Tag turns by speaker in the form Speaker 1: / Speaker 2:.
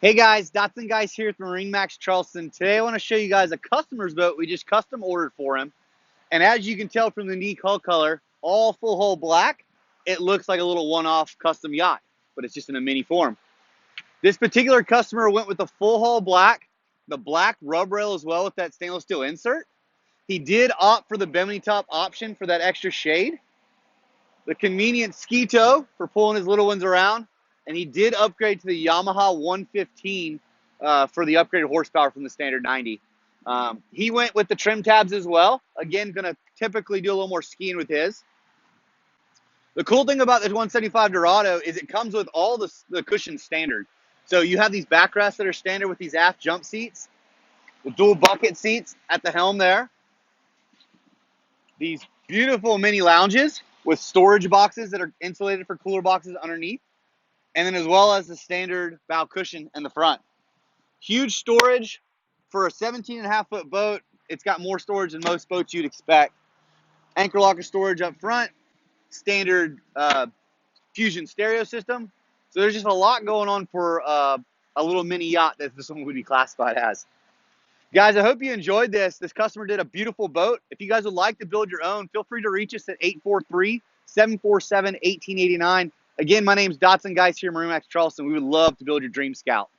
Speaker 1: Hey guys, Dotson Guys here with Marine Max Charleston. Today I want to show you guys a customer's boat we just custom ordered for him. And as you can tell from the unique hull color, all full hull black, it looks like a little one-off custom yacht, but it's just in a mini form. This particular customer went with the full hull black, the black rub rail as well with that stainless steel insert. He did opt for the bimini top option for that extra shade, the convenient ski tow for pulling his little ones around, and he did upgrade to the Yamaha 115 for the upgraded horsepower from the standard 90. He went with the trim tabs as well. Again, going to typically do a little more skiing with his. The cool thing about this 175 Dorado is it comes with all the cushions standard. So you have these backrests that are standard with these aft jump seats, the dual bucket seats at the helm there, these beautiful mini lounges with storage boxes that are insulated for cooler boxes underneath, and then as well as the standard bow cushion in the front. Huge storage for a 17.5-foot boat. It's got more storage than most boats you'd expect. Anchor locker storage up front, standard Fusion stereo system. So there's just a lot going on for a little mini yacht that this one would be classified as. Guys, I hope you enjoyed this. This customer did a beautiful boat. If you guys would like to build your own, feel free to reach us at 843-747-1889. Again, my name's Dotson Guys here, Marine Max Charleston. We would love to build your Dream Scout.